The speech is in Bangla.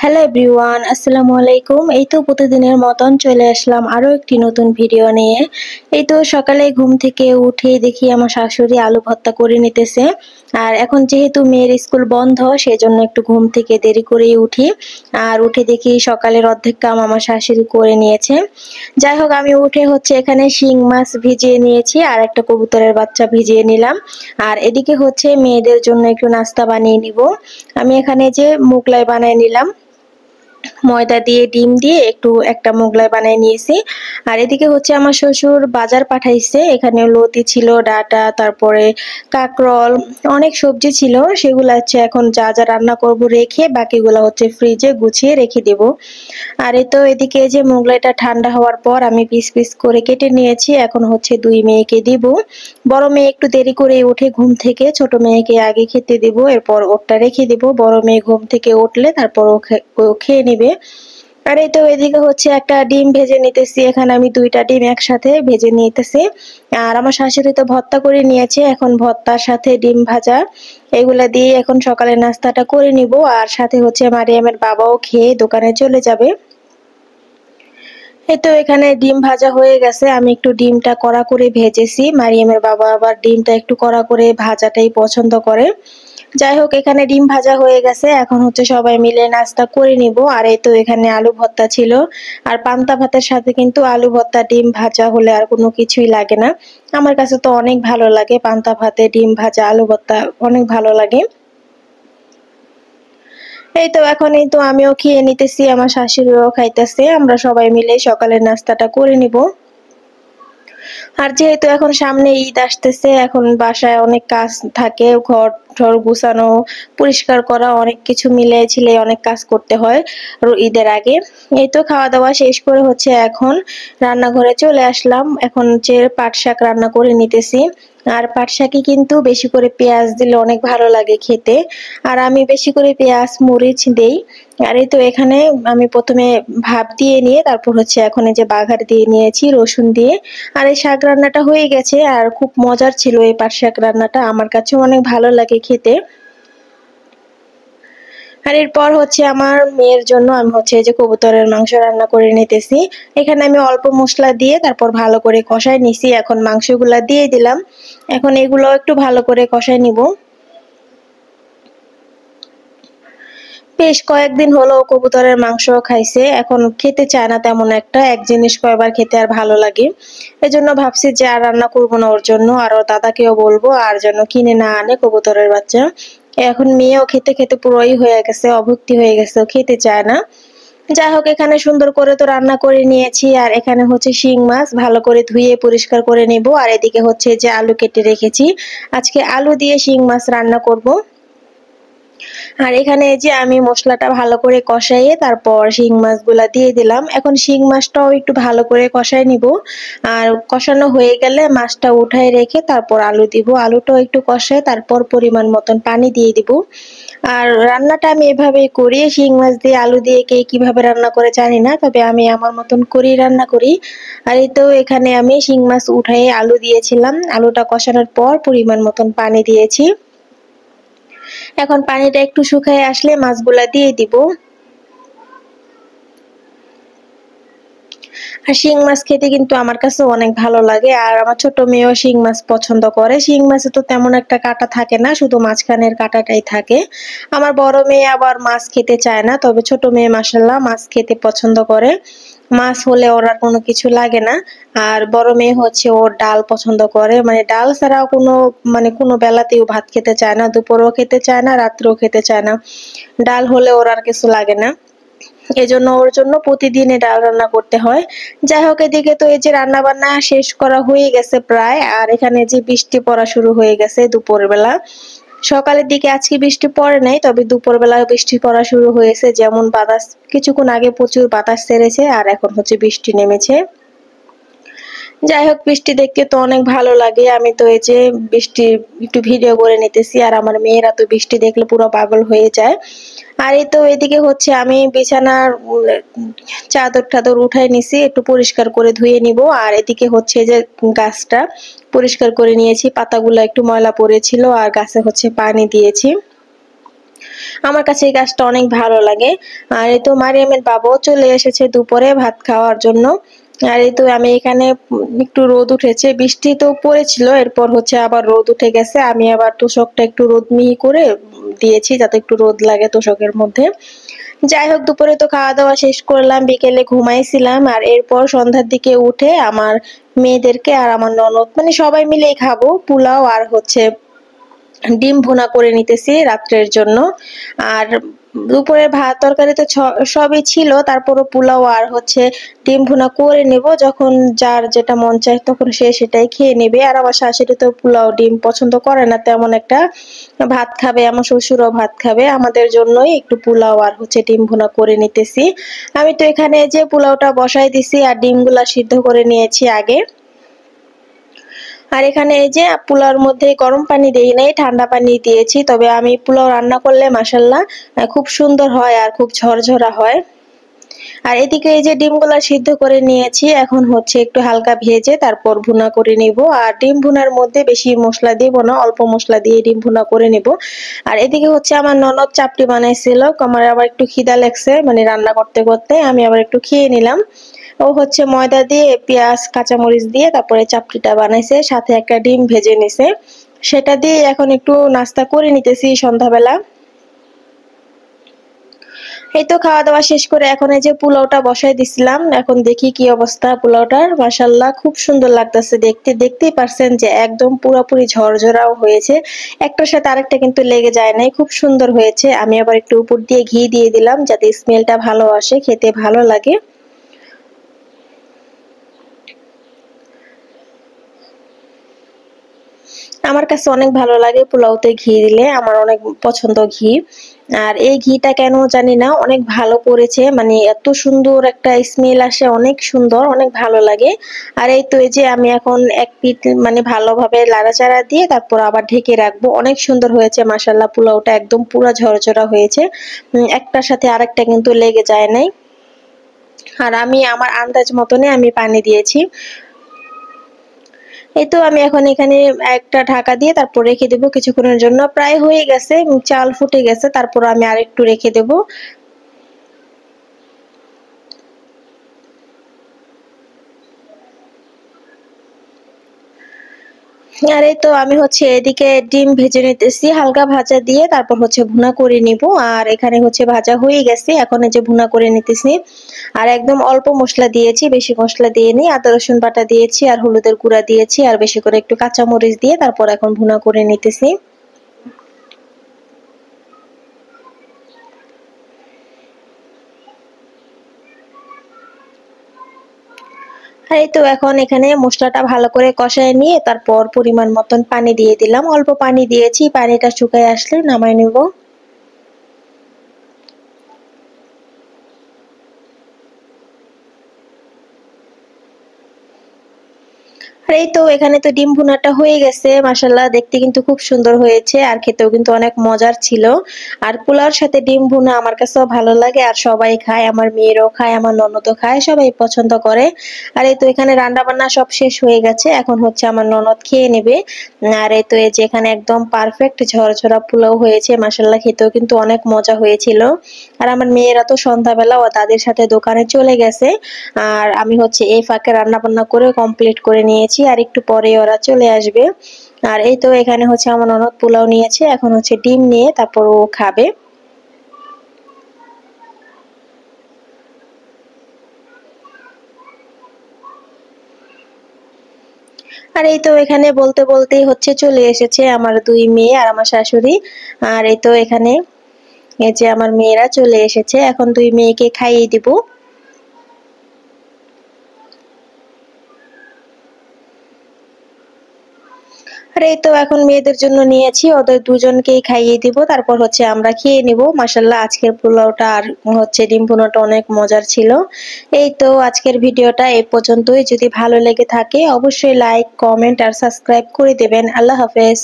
হ্যালো এভরিওয়ান, আসসালামু আলাইকুম। এই তো প্রতিদিনের মতন চলে আসলাম আরো একটি নতুন ভিডিও নিয়ে। এই তো সকালে ঘুম থেকে উঠে দেখি আমার শাশুড়ি আলু ভর্তা করে নিতেছে। আর এখন যেহেতু মেয়ের স্কুল বন্ধ, সেজন্য একটু ঘুম থেকে দেরি করেই উঠি। আর উঠে দেখি সকালের অর্ধেক কাম আমার শাশুড়ি করে নিয়েছে। যাই হোক, আমি উঠে হচ্ছে এখানে শিং মাছ ভিজিয়ে নিয়েছি আর একটা কবুতরের বাচ্চা ভিজিয়ে নিলাম। আর এদিকে হচ্ছে মেয়েদের জন্য একটু নাস্তা বানিয়ে নিব। আমি এখানে যে মোগলাই বানিয়ে নিলাম, ময়দা দিয়ে ডিম দিয়ে একটু একটা মোগলাই বানিয়ে নিয়েছি। আর এদিকে হচ্ছে আমার শ্বশুর বাজার পাঠাইছে, এখানে লতি ছিল, ডাটা, তারপরে কাকরল, অনেক সবজি ছিল। সেগুলো হচ্ছে এখন যা যা রান্না করব রেখে বাকিগুলো হচ্ছে ফ্রিজে গুছিয়ে রেখে দেব। আর এই তো এদিকে যে মোগলাইটা ঠান্ডা হওয়ার পর আমি পিস পিস করে কেটে নিয়েছি। এখন হচ্ছে দুই মেয়েকে দিব। বড় মেয়ে একটু দেরি করে উঠে ঘুম থেকে, ছোট মেয়েকে আগে খেতে দিব, এরপর ওরটা রেখে দিব। বড় মেয়ে ঘুম থেকে উঠলে তারপর ও খেয়ে নিবে। আর এই তো এদিকে হচ্ছে একটা ডিম ভেজে নিতেছি, এখানে আমি দুইটা ডিম একসাথে ভেজে নিতেছি। আর আমার শাশুড়ি তো ভর্তা করে নিয়েছে, এখন ভর্তার সাথে ডিম ভাজা এগুলা দিয়ে এখন সকালের নাস্তাটা করে নিব। আর সাথে হচ্ছে মারিয়ামের বাবাও খেয়ে দোকানে চলে যাবে। এই তো এখানে ডিম ভাজা হয়ে গেছে, আমি একটু ডিমটা কড়া করে ভেজেছি। মারিয়ামের বাবা আবার ডিমটা একটু কড়া করে ভাজাটাই পছন্দ করে। যাই হোক, এখানে ডিম ভাজা হয়ে গেছে, এখন হচ্ছে সবাই মিলে নাস্তা করে নিব। আর এই তো এখানে আলু ভর্তা ছিল। আর পান্তা ভাতের সাথে কিন্তু আলু ভর্তা ডিম ভাজা হলে আর কোনো কিছুই লাগে না। আমার কাছে তো অনেক ভালো লাগে, পান্তা ভাতে ডিম ভাজা আলু ভর্তা অনেক ভালো লাগে। এই তো এখন এই তো আমিও খেয়ে নিতেছি, আমার শাশুড়িও খাইতেছে, আমরা সবাই মিলে সকালের নাস্তাটা করে নিব। আর যেহেতু এখন সামনে ঈদ আসতেছে, এখন বাসায় অনেক কাজ থাকে, ঘর ঠর গুছানো, পরিষ্কার করা, অনেক কিছু মিলে ঝিলে অনেক কাজ করতে হয় ঈদের আগে। এই তো খাওয়া দাওয়া শেষ করে হচ্ছে এখন রান্নাঘরে চলে আসলাম। এখন হচ্ছে পাট শাক রান্না করে নিতেছি। আর পাট শাকে কিন্তু বেশি করে পেঁয়াজ দিলে অনেক ভালো লাগে খেতে। আর আমি বেশি করে পেঁয়াজ মরিচ দেই। আর এই তো এখানে আমি প্রথমে ভাপ দিয়ে নিয়ে তারপর হচ্ছে এখন এই যে বাঘার দিয়ে নিয়েছি রসুন দিয়ে। আর এই শাক রান্নাটা হয়ে গেছে, আর খুব মজার ছিল এই পাট শাক রান্নাটা, আমার কাছেও অনেক ভালো লাগে খেতে। আর এরপর হচ্ছে আমার মেয়ের জন্য আমি হচ্ছে এই যে কবুতরের মাংস রান্না করে নিতেছি। এখানে আমি অল্প মশলা দিয়ে তারপর ভালো করে কষাই নিছি, এখন মাংসগুলা দিয়ে দিলাম। এখন এগুলো একটু ভালো করে কষাই নিব। বেশ কয়েকদিন হলো কবুতরের মাংস খাইছে, এখন খেতে চায় না তেমন একটা, এক জিনিস কয়বার খেতে আর ভালো লাগে। এজন্য ভাবছি যে আর রান্না করবো না ওর জন্য, আর ওর দাদাকেও বলবো আর যেন কিনে না আনে কবুতরের বাচ্চা। এখন মেয়েও খেতে খেতে পুরোই হয়ে গেছে, অভুক্তি হয়ে গেছে, ও খেতে চায় না। যাই হোক, এখানে সুন্দর করে তো রান্না করে নিয়েছি। আর এখানে হচ্ছে শিং মাছ ভালো করে ধুয়ে পরিষ্কার করে নেব। আর এদিকে হচ্ছে যে আলু কেটে রেখেছি, আজকে আলু দিয়ে শিং মাছ রান্না করব। আর এখানে এই যে আমি মশলাটা ভালো করে কষাইয়ে তারপর শিং মাছগুলা দিয়ে দিলাম। এখন শিং মাছটাও একটু ভালো করে কষাই নিব। আর কষানো হয়ে গেলে মাছটা উঠায় রেখে তারপর আলু দিব, আলুটাও একটু কষায় তারপর পরিমাণ মতন পানি দিয়ে দিব। আর রান্নাটা আমি এভাবেই করি, শিং মাছ দিয়ে আলু দিয়ে কে কিভাবে রান্না করে জানি না, তবে আমি আমার মতন করেই রান্না করি। আর এই তো এখানে আমি শিং মাছ উঠাই আলু দিয়েছিলাম, আলুটা কষানোর পর পরিমাণ মতন পানি দিয়েছি। এখন পানিটা একটু শুকিয়ে আসলে মাছগুলা দিয়ে দিব। আর শিং মাছ খেতে কিন্তু আমার কাছে অনেক ভালো লাগে, আর আমার ছোট মেয়েও শিং মাছ পছন্দ করে। শিং মাছে তো তেমন একটা কাঁটা থাকে না, শুধু মাঝখানের কাঁটাটাই থাকে। আমার বড় মেয়ে আবার মাছ খেতে চায় না, তবে ছোট মেয়ে মাশাআল্লাহ মাছ খেতে পছন্দ করে। মাছ হলে ওর আর কোনো কিছু লাগে না। আর বড় মেয়ে হচ্ছে ওর ডাল পছন্দ করে, মানে ডাল ছাড়া কোনো কোনো বেলাতেও ভাত খেতে চায় না, দুপুরেও খেতে চায় না, রাত্রেও খেতে চায় না। ডাল হলে ওর আর কিছু লাগে না, এজন্য ওর জন্য প্রতিদিনই ডাল রান্না করতে হয়। যাই হোক, এদিকে তো এই যে রান্না বান্না শেষ করা হয়ে গেছে প্রায়। আর এখানে যে বৃষ্টি পড়া শুরু হয়ে গেছে দুপুর বেলা। সকালের দিকে আজকে বৃষ্টি পড়ে নাই, তবে দুপুর বেলা বৃষ্টি পড়া শুরু হয়েছে। যেমন বাতাস, কিছুক্ষণ আগে প্রচুর বাতাস ছেড়েছে আর এখন হচ্ছে বৃষ্টি নেমেছে। যাই হোক, বৃষ্টি দেখতে তো অনেক ভালো লাগে, আমি তো এই যে বৃষ্টি একটু ভিডিও করে নিতেছি। আর আমার মেয়েরা তো বৃষ্টি দেখলে পুরো পাগল হয়ে যায়। আর এই তো এদিকে হচ্ছে আমি বিছানার চাদর টাদর উঠাই নিছি, একটু পরিষ্কার করে ধুয়ে নিব। আর এদিকে হচ্ছে যে গাছটা পরিষ্কার করে নিয়েছি, পাতাগুলো একটু ময়লা পড়েছিল আর গাছে হচ্ছে পানি দিয়েছি। আমার কাছে এই কাজটা অনেক ভালো লাগে। আর এই তো মারিয়ামের বাবাও চলে এসেছে দুপুরে ভাত খাওয়ার জন্য। আর এই তো আমি এখানে একটু রোদ উঠেছে, বৃষ্টি তো পড়েছিল, এরপর হচ্ছে আবার রোদ উঠে গেছে। আমি আবার তোশকটা একটু রোদ মিহি করে দিয়েছি যাতে একটু রোদ লাগে তোশকের মধ্যে। যাই হোক, দুপুরে তো খাওয়া দাওয়া শেষ করলাম, বিকেলে ঘুমাইছিলাম। আর এরপর সন্ধ্যার দিকে উঠে আমার মেয়েদেরকে আর আমার ননদ মানে সবাই মিলেই খাবো পোলাও আর হচ্ছে ডিম ভুনা করে নিতেছি রাত্রের জন্য। আর দুপুরে ভাত তরকারি তো সবই ছিল, তারপরও পোলাও আর হচ্ছে ডিম ভুনা করে নেব। যখন যার যেটা মন চায় তখন সে সেটাই খেয়ে নেবে। আর আমার শাশুড়ি তো পোলাও ডিম পছন্দ করে না তেমন একটা, ভাত খাবে, আমার শ্বশুরও ভাত খাবে। আমাদের জন্যই একটু পোলাও আর হচ্ছে ডিম ভুনা করে নিতেছি। আমি তো এখানে যে পোলাওটা বসাই দিছি আর ডিমগুলা সিদ্ধ করে নিয়েছি আগে। আর এখানে এই যে পোলাওর মধ্যে গরম পানি দেই নাই, ঠান্ডা পানি দিয়েছি। তবে আমি পোলাও রান্না করলে মাশাআল্লাহ খুব সুন্দর হয় আর খুব ঝরঝরা হয়। আর এদিকে এই যে ডিমগুলা সিদ্ধ করে নিয়েছি, এখন হচ্ছে একটু হালকা ভেজে তারপর ভুনা করে নিব। আর ডিম ভুনার মধ্যে বেশি মশলা দেব না, অল্প মশলা দিয়ে ডিম ভুনা করে নিব। আর এদিকে হচ্ছে আমার ননদ চাপটি বানাইছিল, আমার আবার একটু খিদা লাগছে মানে রান্না করতে করতে, আমি আবার একটু খেয়ে নিলাম। ও হচ্ছে ময়দা দিয়ে পেঁয়াজ কাঁচামরিচ দিয়ে তারপরে চাপটিটা বানাইছে, সাথে একটা ডিম ভেজে নিছে। সেটা দিয়ে এখন একটু নাস্তা করে নিতেছি সন্ধ্যাবেলা। এই তো খাওয়া দাওয়া শেষ করে এখন এই যে পোলাওটা বসাই দিছিলাম, এখন দেখি কি অবস্থা পোলাওটার। মাশাআল্লাহ খুব সুন্দর লাগতেছে দেখতে, দেখতেই পারছেন যে একদম পুরোপুরি ঝরঝরাও হয়েছে, একটার সাথে আরেকটা কিন্তু লেগে যায় নাই, খুব সুন্দর হয়েছে। আমি আবার একটু উপর দিয়ে ঘি দিয়ে দিলাম যাতে স্মেলটা ভালো আসে, খেতে ভালো লাগে। আমার কাছে অনেক ভালো লাগে পোলাওতে ঘি দিলে, আমার অনেক পছন্দ ঘি। আর এই ঘিটা কেন জানি না অনেক ভালো করেছে, মানে এত সুন্দর একটা স্মেল আসে, অনেক সুন্দর, অনেক ভালো লাগে। আর এই তো এই যে আমি এখন এক পিঠ মানে ভালোভাবে নাড়াচাড়া দিয়ে তারপর আবার ঢেকে রাখবো। অনেক সুন্দর হয়েছে মাশাআল্লাহ, পোলাওটা একদম পুরো ঝরঝরা হয়েছে, একটার সাথে আরেকটা কিন্তু লেগে যায় নাই। আর আমি আমার আন্দাজ মতনে আমি পানি দিয়েছি। এই তো আমি এখন এখানে একটা ঢাকা দিয়ে তারপর রেখে দেবো কিছুক্ষণের জন্য। প্রায় হয়ে গেছে, চাল ফুটে গেছে, তারপর আমি আরেকটু রেখে দেবো। আর এই তো আমি হচ্ছে এদিকে ডিম ভেজে নিতেছি হালকা ভাজা দিয়ে, তারপর হচ্ছে ভুনা করে নিব। আর এখানে হচ্ছে ভাজা হয়ে গেছে, এখন এই যে ভুনা করে নিতেছি। আর একদম অল্প মশলা দিয়েছি, বেশি মশলা দিইনি। আদা রসুন বাটা দিয়েছি আর হলুদের গুঁড়া দিয়েছি আর বেশি করে একটু কাঁচামরিচ দিয়ে তারপর এখন ভুনা করে নিতেছি। আর এই তো এখন এখানে মশলাটা ভালো করে কষায় নিয়ে তারপর পরিমাণ মতন পানি দিয়ে দিলাম, অল্প পানি দিয়েছি, পানিটা শুকায় আসলে নামায় নিব। আর এই তো এখানে তো ডিম ভুনাটা হয়ে গেছে, মাশাআল্লাহ দেখতে কিন্তু খুব সুন্দর হয়েছে আর খেতেও কিন্তু অনেক মজার ছিল। আর পোলাওর সাথে ডিম ভুনা আমার কাছেও ভালো লাগে আর সবাই খায়, আমার মেয়েরও খায়, আমার ননদও খায়, সবাই পছন্দ করে। আর এই তো এখানে রান্না বান্না সব শেষ হয়ে গেছে, এখন হচ্ছে আমার ননদ খেয়ে নেবে। আর এই তো এই যে এখানে একদম পারফেক্ট ঝরঝরা পোলাও হয়েছে, মাশাআল্লাহ খেতেও কিন্তু অনেক মজা হয়েছিল। আর আমার মেয়েরা তো সন্ধ্যাবেলা ও তাদের সাথে দোকানে চলে গেছে, আর আমি হচ্ছে এই ফাঁকে রান্না বান্না করে কমপ্লিট করে নিয়েছি, আর একটু পরে ওরা চলে আসবে। আর এই তো এখানে হচ্ছে আমার ননদ পোলাও নিয়েছে, এখন হচ্ছে ডিম নিয়ে তারপর ও খাবে। আর এই তো এখানে বলতে বলতেই হচ্ছে চলে এসেছে আমার দুই মেয়ে আর আমার শাশুড়ি। আর এই তো এখানে এই যে আমার মেয়েরা চলে এসেছে, এখন দুই মেয়েকে খাইয়ে দিব। আর এই তো এখন মেয়েদের জন্য নিয়েছি, ওদের দুজনকেই খাইয়ে দিব, তারপর হচ্ছে আমরা খেয়ে নিব। মাশাআল্লাহ আজকের পোলাওটা আর হচ্ছে ডিম ভুনাটা অনেক মজার ছিল। এই তো আজকের ভিডিওটা এই পর্যন্তই, যদি ভালো লেগে থাকে অবশ্যই লাইক কমেন্ট আর সাবস্ক্রাইব করে দেবেন। আল্লাহ হাফেজ।